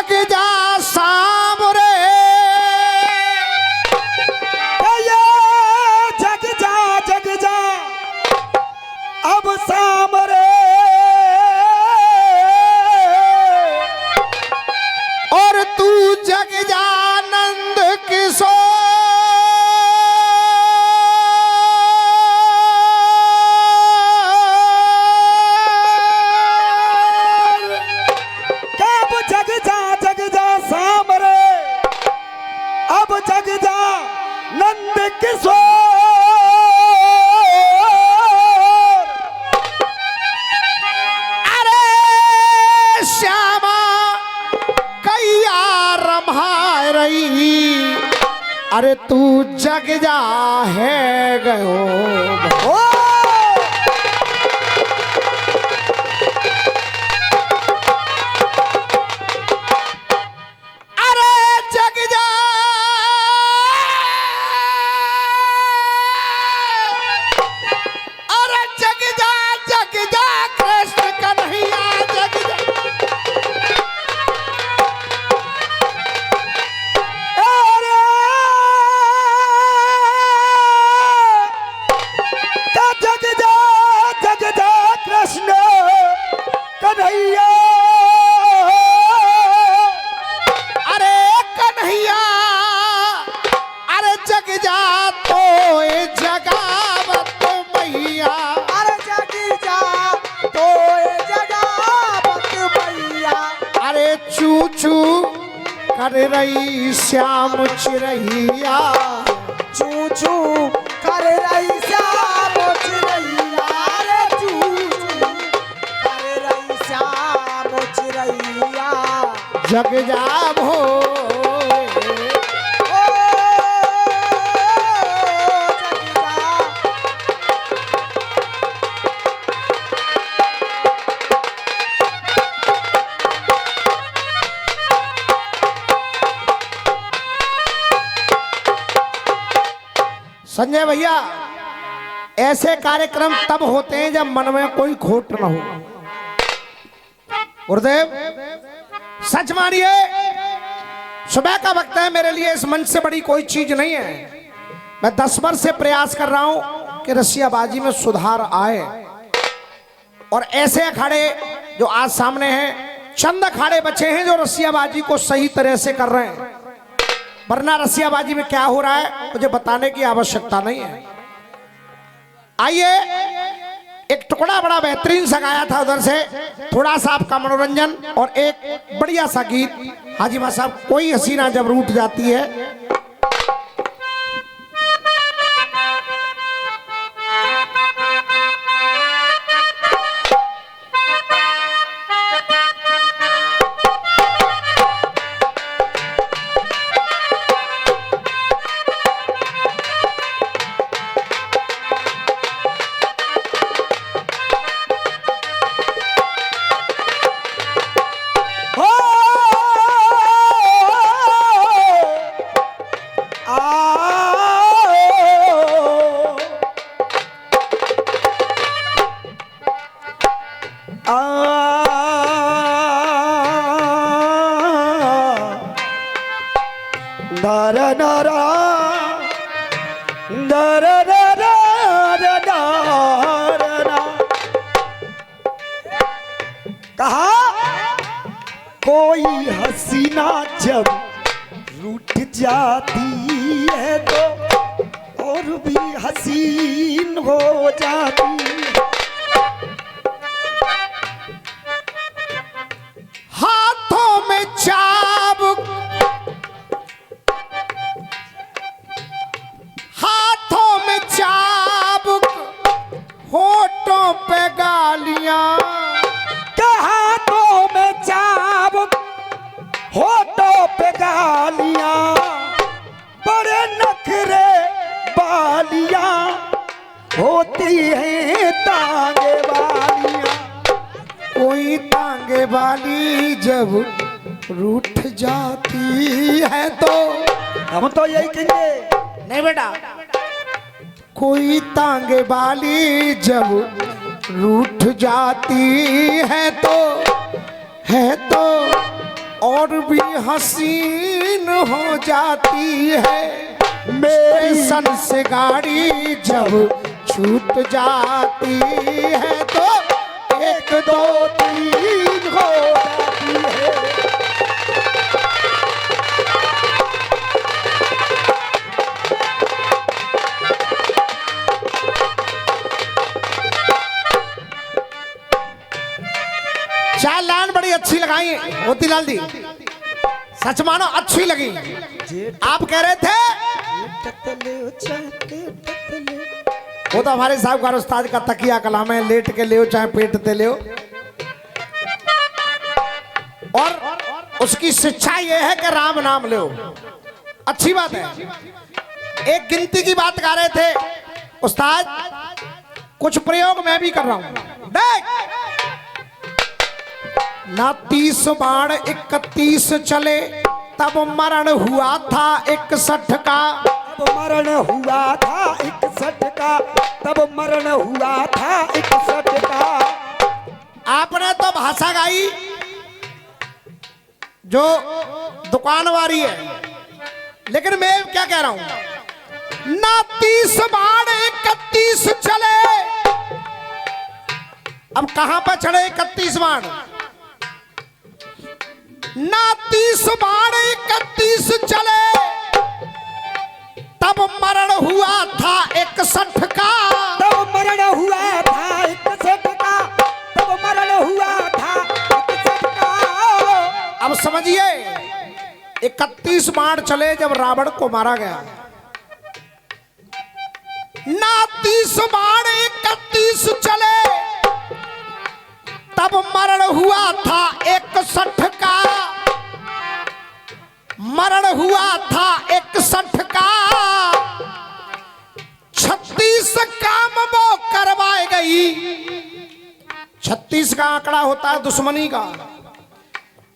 जग जा सामरे, जग जा अब सामरे, और तू जग जा नंद किशोर। अब जग जा सामरे, अब जग जा नंद किशोर। अरे श्यामा कैया रम्हा रही, अरे तू जग जा है गयो। ओ अरे जग जा, अरे जग जा कृष्ण कन्हैया जग जा। अरे जग जा कृष्ण कन्हैया। अरे कन्हैया, अरे जग जा तो ए जगावत मैया। अरे जग जा तो ए जगावत मैया। अरे चू चू कर रही श्याम चिरैया, चू चू कर रही श्याम चिरैया। अरे चू चू कर रही श्याम चिरैया। जग जा भो। ओ जग जा। संजय भैया, ऐसे कार्यक्रम तब होते हैं जब मन में कोई खोट न हो। गुरुदेव सच मानिए, सुबह का वक्त है, मेरे लिए इस मंच से बड़ी कोई चीज नहीं है। मैं 10 वर्ष से प्रयास कर रहा हूं कि रसियाबाजी में सुधार आए, और ऐसे अखाड़े जो आज सामने हैं, चंद अखाड़े बचे हैं जो रसियाबाजी को सही तरह से कर रहे हैं। वरना रसियाबाजी में क्या हो रहा है मुझे बताने की आवश्यकता नहीं है। आइए, एक टुकड़ा बड़ा बेहतरीन सा गाया था उधर से, थोड़ा सा आपका मनोरंजन और एक बढ़िया सा गीत। हाजी मां साहब, कोई हसीना जब रूठ जाती है। कहा कोई हसीना जब रूठ जाती है तो और भी हसीन हो जाती है। हाथों में चाबुक, हाथों में चाबुक, होठों पे गालियां। हाथों में चाबुक, होठों पे गालियां, बड़े नखरे बालियां होती हैं तांगे वालियां। कोई तांगे वाली जब रूठ जाती है तो, हम तो यही कहेंगे। नहीं बेटा, कोई तांगे वाली जब रूठ जाती है तो और भी हसीन हो जाती है, मेरी स्टेशन से गाड़ी जब छूट जाती है तो 1 2 3 हो जाती है। चार लाइन बड़ी अच्छी लगाई है मोतीलाल जी, सच मानो अच्छी लगी। आप कह रहे थे वो तो हमारे साहब का उस्ताद का तकिया कलाम है, लेट के ले चाहे पेटते ले। और उसकी शिक्षा ये है कि राम नाम लो, अच्छी बात है। एक गिनती की बात कर रहे थे उस्ताद, कुछ प्रयोग मैं भी कर रहा हूं। देख ना 30 बाण 31 चले, तब मरण हुआ था 61 का। तब मरण हुआ था 61 का, तब मरण हुआ था 61 का। आपने तो भाषा गाई जो दुकान वाली है, लेकिन मैं क्या कह रहा हूं, ना 30 बाण 31 चले। अब कहां पर चढ़े 31 बाण? ना 30 बाण 31 चले, तब मरण हुआ था 61 का। तब मरण हुआ था 61 का, तब मरण हुआ था 61 का। अब समझिए 31 बाण चले जब रावण को मारा गया। ना 30 बाण 31 चले, तब मरण हुआ था 61 का। मरण हुआ था 61 का। 36 काम वो करवाए गई। 36 का आंकड़ा होता है दुश्मनी का,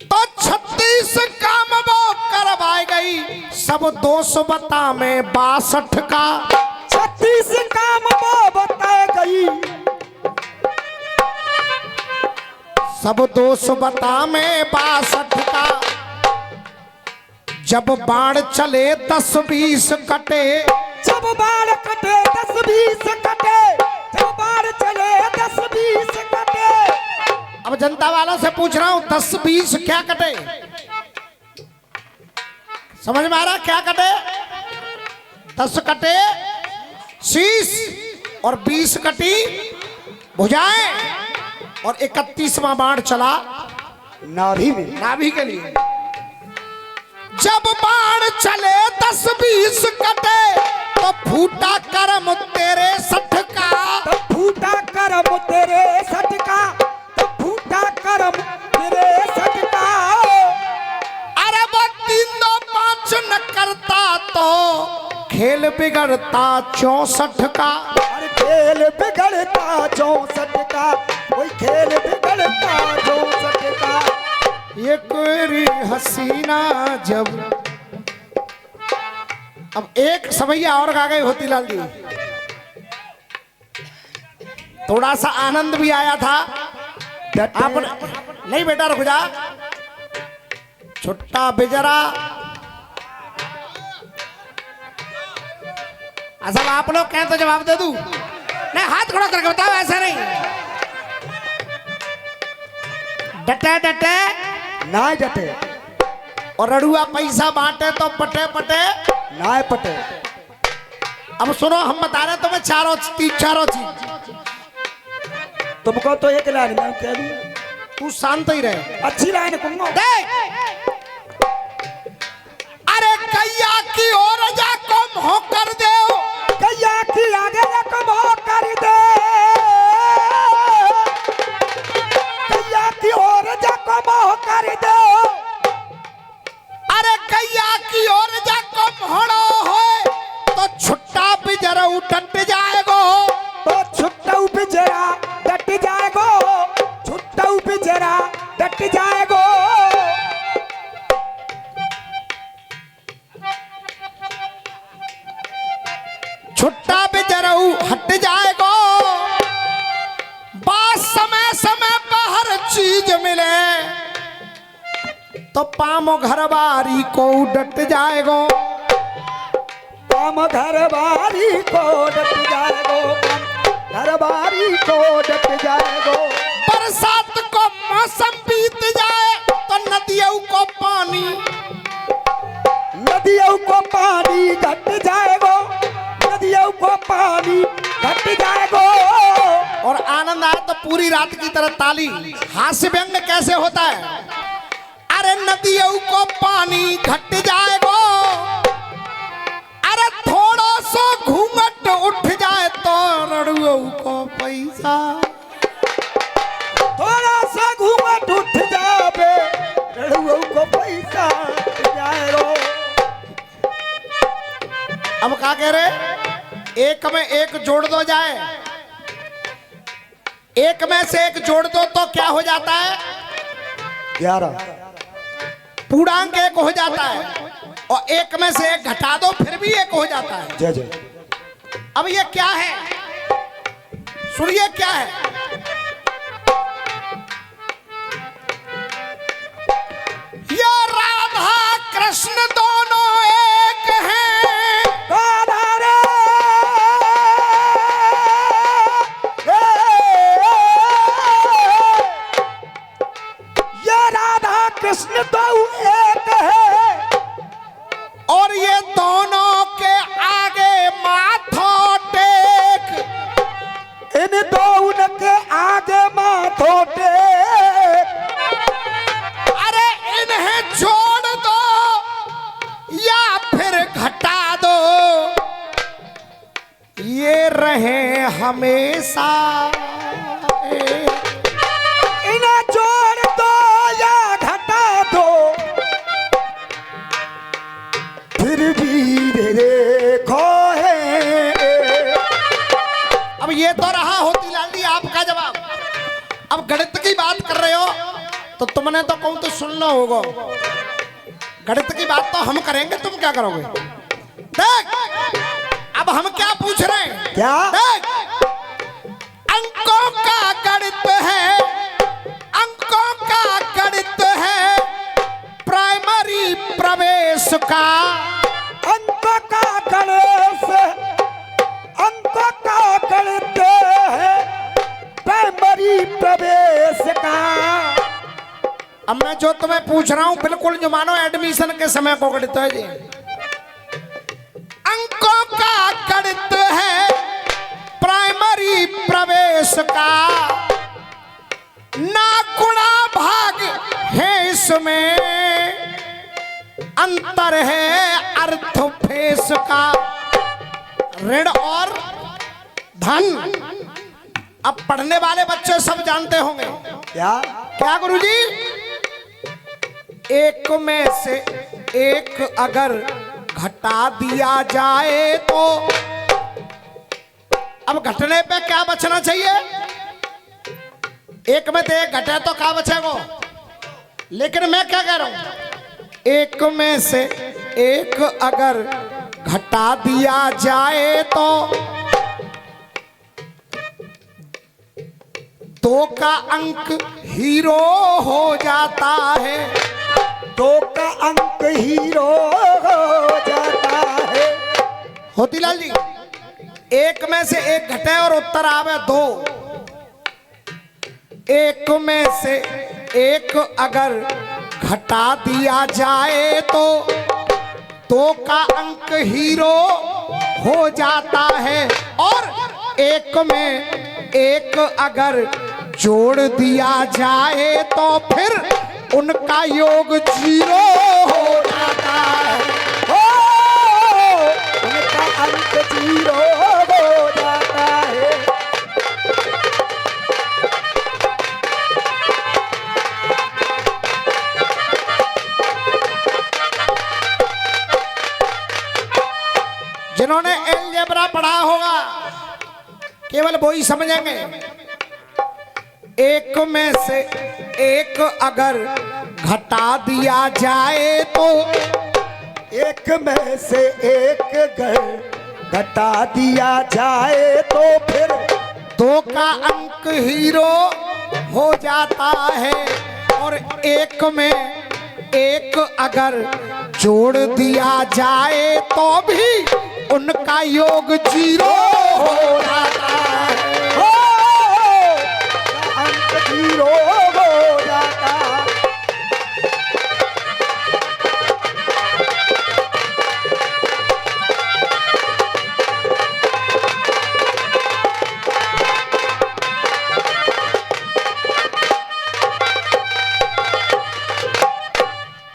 तो 36 काम वो करवाए गई। सब दोष बता में 62 का। 36 काम वो बताए गई। सब दोष बता में 62 का। जब बाण चले 10-20 कटे, जब बाण कटे 10-20 कटे, जब बाण चले 10-20 कटे। अब जनता वालों से पूछ रहा हूं 10-20 क्या कटे? समझ में आ रहा क्या कटे? 10 कटे शीश और 20 कटी भुजाएं, और 31वां बाण चला नाभि में, नाभि के लिए। जब बाण चले 10-20 कटे, तो फूटा करम तेरे 60 का। तब फूटा करम तेरे 60 का, तब फूटा करम तेरे 60 का। अरे वो 3-2-5 न करता तो खेल बिगड़ता 64 का। अरे खेल बिगड़ता 64 का, कोई खेल बिगड़ता 64 का। ये कोई हसीना जब। अब एक सवैया और गा गए होतीलाल जी, थोड़ा सा आनंद भी आया था। आप नहीं बेटा रुक जा, छुट्टा बिजरा। असल आप लोग कहें तो जवाब दे दूं? नहीं, हाथ खड़ा करके बताओ, ऐसा नहीं। डटे डटे ना डटे, और रड़ुआ पैसा बांटे तो पटे पटे ना पटे। अब सुनो, हम बता रहे तुम्हें चारों चीज। तुमको तो एक लाइन में कह दूं, तू शांत ही रहे। अच्छी लाइन कहूंगा। देख, अरे कैया की ओर जा को मोह कर दे, कैया की आगे को मोह कर दे, कैया की ओर जा को मोह कर दे। अरे कैया की ओर जा को मोहड़ो हो, तो छुट्टा बिजरा उठट जाएगो। तो छुट्टा बिजरा डट जाएगो, छुट्टा बिजरा डट जाएगो। छुट्टा बिजरऊ हट जाएगो। बात समय समय पर हर चीज मिले, तो पाम घर बारी को डट जाएगो, पाम घर बारी को डट जाएगो, घर बारी को डट जाएगो। बरसात को मौसम बीत जाए तो नदियों को पानी, नदियों को पानी घट जाएगो, नदियों को पानी घट जाएगो। और आनंद आए तो पूरी रात की तरह ताली। हास्य व्यंग कैसे होता है? अरे नदियों को पानी घट जाएगो, अरे थोड़ा सा घूंघट उठ जाए तो रड़ुओं को पैसा, थोड़ा सा घूंघट उठ जावे रड़ुओं को पैसा जाएगो। अब क्या कह रहे? एक में एक जोड़ दो जाए, एक में से एक जोड़ दो तो क्या हो जाता है? 11 पूर्णांक एक हो जाता है, और एक में से एक घटा दो फिर भी एक हो जाता है। जय जय। अब ये क्या है? सुनिए क्या है। ये राधा कृष्ण दोनों एक हैं, राधा रे ये राधा कृष्ण तो एक है, और ये दोनों के आगे माथा टेक, इन दोनों के आगे माथों टेक। अरे इन्हें जोड़ दो या फिर घटा दो, ये रहे हमेशा इन्हें जोड़ दो या घटा दो, फिर भी देखो है। अब ये तो रहा होतीलाल जी आपका जवाब। अब गणित की बात कर रहे हो तो तुमने तो कहूं तो सुनना होगा। गणित की बात तो हम करेंगे, तुम क्या करोगे? देख अब हम क्या पूछ रहे हैं? क्या? देख, अंकों का गणित है, अंकों का गणित है प्राइमरी प्रवेश का, अंक का गणेश, अंक का गणित है प्राइमरी प्रवेश का। अब मैं जो तुम्हें पूछ रहा हूं बिल्कुल जो मानो एडमिशन के समय को गणित है जी। अंकों का गणित है प्राइमरी प्रवेश का, ना गुणा भाग है इसमें, अंतर है अर्थ फेस का, ऋण और धन। अब पढ़ने वाले बच्चे सब जानते होंगे। क्या? क्या गुरुजी? एक में से एक अगर घटा दिया जाए तो अब घटने पे क्या बचना चाहिए? एक में से एक घटे तो क्या बचेगा? लेकिन मैं क्या कह रहा हूं, एक में से एक अगर घटा दिया जाए तो दो का अंक हीरो हो जाता है, दो का अंक हीरो हो जाता है। होतीलाल जी एक में से एक घटे और उत्तर आवे 2, एक में से एक अगर घटा दिया जाए तो 2 का अंक हीरो हो जाता है, और एक में एक अगर जोड़ दिया जाए तो फिर उनका योग 0 हो जाता है। उनका अंक 0 हो जाता है। जिन्होंने अलजेब्रा पढ़ा होगा केवल वो ही समझेंगे। एक में से एक अगर घटा दिया जाए तो एक में से एक घटा दिया जाए तो फिर 2 का अंक हीरो हो जाता है, और एक में एक अगर जोड़ दिया जाए तो भी उनका योग जीरो हो जाता है। अंक जीरो हो जाता।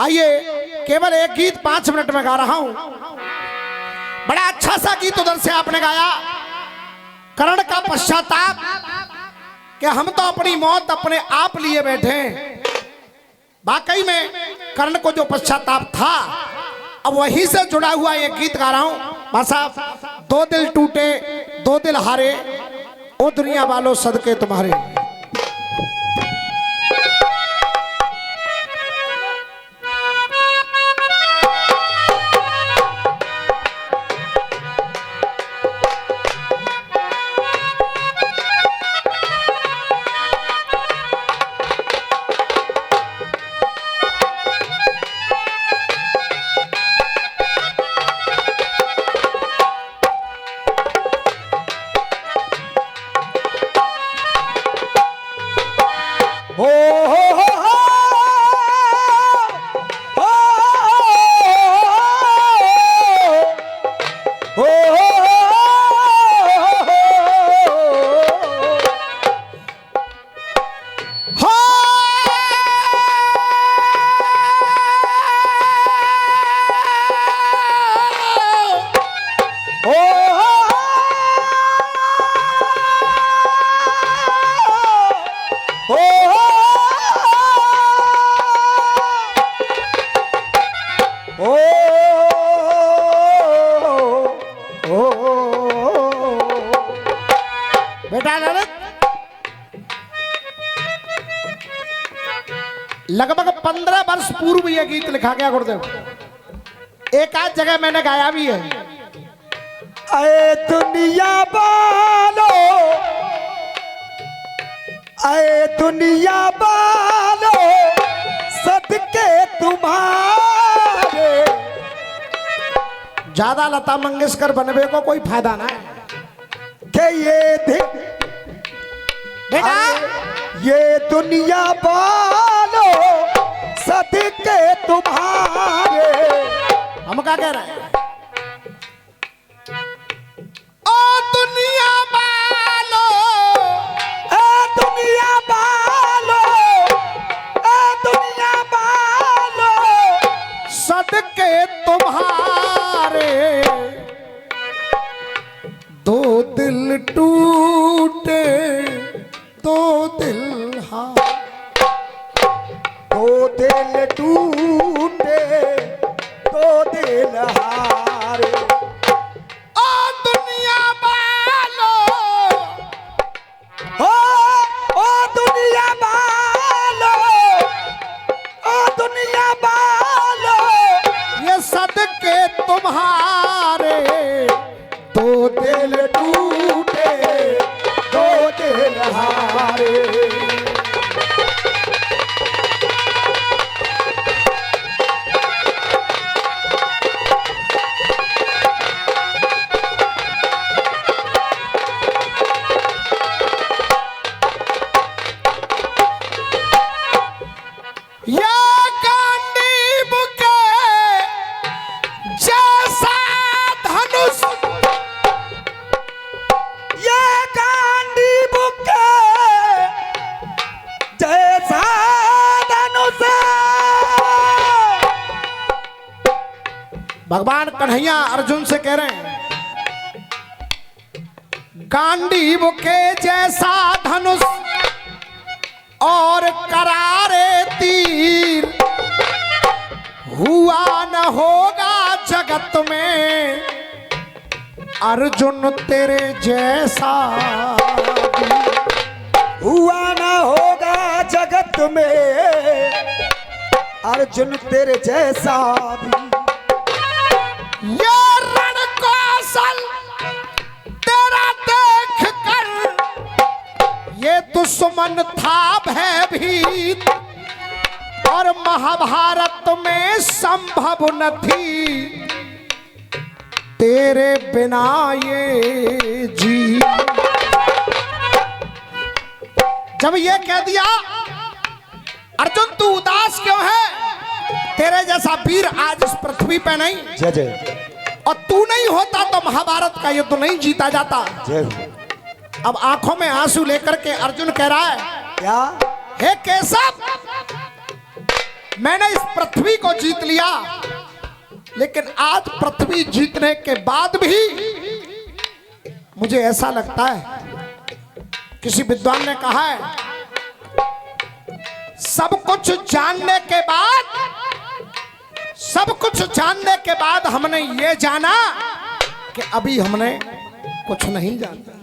आइए, केवल एक गीत 5 मिनट में गा रहा हूं। बड़ा अच्छा सा गीत उधर से आपने गाया, कर्ण का पश्चाताप, कि हम तो अपनी मौत अपने आप लिए बैठे हैं। वाकई में कर्ण को जो पश्चाताप था, अब वहीं से जुड़ा हुआ एक गीत गा रहा हूं। मां साहब, 2 दिल टूटे 2 दिल हारे, ओ दुनिया वालों सदके तुम्हारे। लगभग 15 वर्ष पूर्व यह गीत लिखा गया गुरुदेव। एक आध जगह मैंने गाया भी है। अरे दुनिया वालो, अरे दुनिया वालो सदके तुम्हारे। ज्यादा लता मंगेशकर बनवे को कोई फायदा ना है के ये बेटा, ये दुनिया वालो सदके तुम्हारे। हम क्या कह रहे हैं? ओ दुनिया वालो, ए दुनिया वालो, ए दुनिया वालो सदके तुम्हारे। 2 दिल टूटे 2 दिल हारे, 2 दिल टूटे 2 दिल हारे। ओ दुनिया वालो, ओ दुनिया वालो, ओ दुनिया वालो ये सदके तुम्हारे। 2 दिल टूटे 2 दिल हारे। या गांडीव के जैसा धनुष, ये गांडी बुके जैसा धनुष। भगवान कन्हैया अर्जुन से कह रहे हैं, गांडीव के जैसा धनुष और करारे तीर, हुआ न होगा जगत में अर्जुन तेरे जैसा। हुआ ना होगा जगत में अर्जुन तेरे जैसा भी। ये रण कौशल तेरा देख कर ये दुश्मन था भयभीत, और महाभारत अंत में संभव न थी तेरे बिना ये जी। जब ये कह दिया अर्जुन तू उदास क्यों है, तेरे जैसा वीर आज इस पृथ्वी पे नहीं, जय जय, और तू नहीं होता तो महाभारत का युद्ध नहीं जीता जाता। जय। अब आंखों में आंसू लेकर के अर्जुन कह रहा है क्या? हे केशव, मैंने इस पृथ्वी को जीत लिया, लेकिन आज पृथ्वी जीतने के बाद भी मुझे ऐसा लगता है, किसी विद्वान ने कहा है सब कुछ जानने के बाद, सब कुछ जानने के बाद हमने ये जाना कि अभी हमने कुछ नहीं जाना।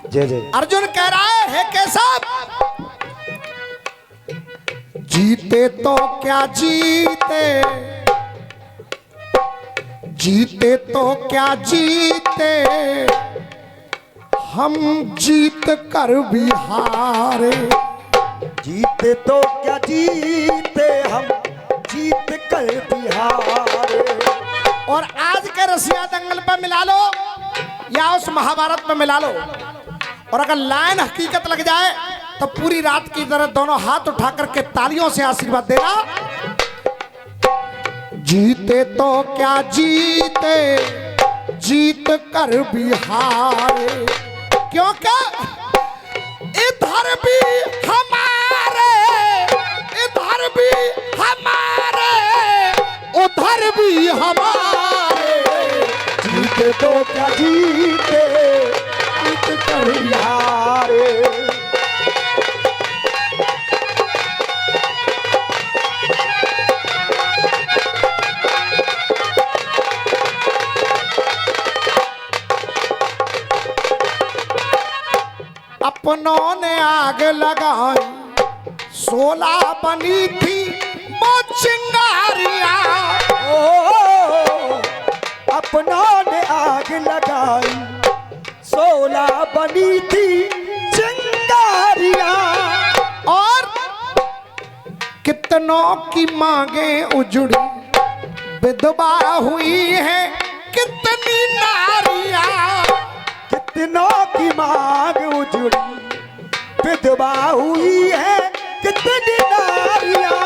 जय जय। अर्जुन कह रहा है हे केशव, जीते तो क्या जीते, जीते तो क्या जीते, हम जीत कर भी हारे। जीते तो क्या जीते, हम जीत कर भी हारे। और आज के रसिया दंगल पर मिला लो या उस महाभारत में मिला लो, और अगर लाइन हकीकत लग जाए तो पूरी रात की तरह दोनों हाथ उठा करके तालियों से आशीर्वाद देना। जीते तो क्या जीते, जीत कर भी हारे, क्योंकि इधर भी हमारे, इधर भी हमारे, उधर भी हमारे। जीते तो क्या जीते, जीत कर भी हारे। अपनों ने आग लगाई, 16 बनी थी वो चिंगारियां। ओ, अपनों ने आग लगाई, 16 बनी थी चिंगारियां। और कितनों की मांगे उजड़ी, विधवा हुई है कितनी नारियां। कितनों की मांग उजड़ी, विधवा हुई है कितनी नारियां।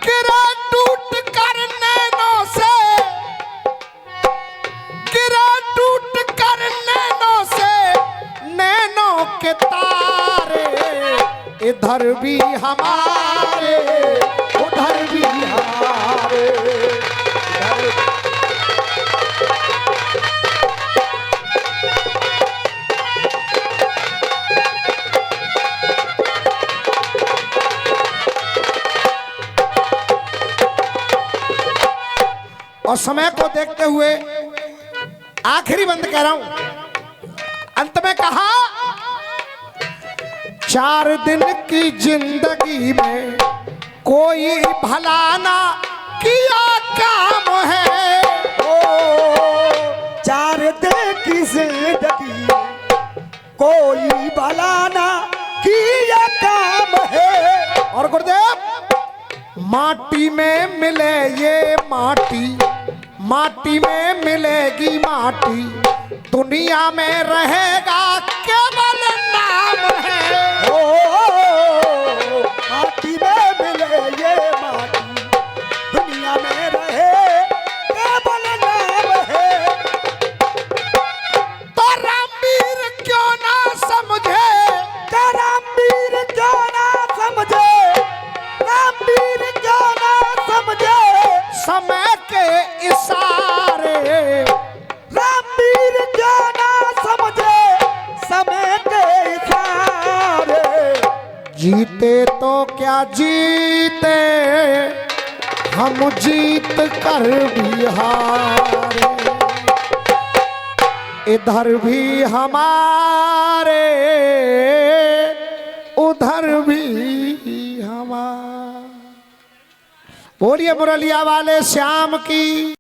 गिरा टूट कर नैनों से, गिरा टूट कर नैनों से, नैनों के तारे। इधर भी हमारे, उधर भी हमारे। और समय को देखते हुए आखिरी बंद कह रहा हूं, अंत में कहा 4 दिन की जिंदगी में कोई भला ना किया काम है। ओ, 4 दिन की जिंदगी में कोई भला ना किया काम है। और गुरुदेव, माटी में मिले ये माटी, माटी में मिलेगी माटी, दुनिया में रहेगा केवल नाम है। ओ, माटी में मिले ये माटी, दुनिया में रहे केवल नाम है। तो रामवीर क्यों ना समझे, रामवीर क्यों ना समझे, रामवीर क्यों ना समझे, समय के इशारे। रामवीर क्यों ना समझे, समय के इशारे। जीते तो क्या जीते, हम जीत कर भी हारे। इधर भी हमारे, उधर भी हमारे। बोलिए मुरलिया वाले श्याम की।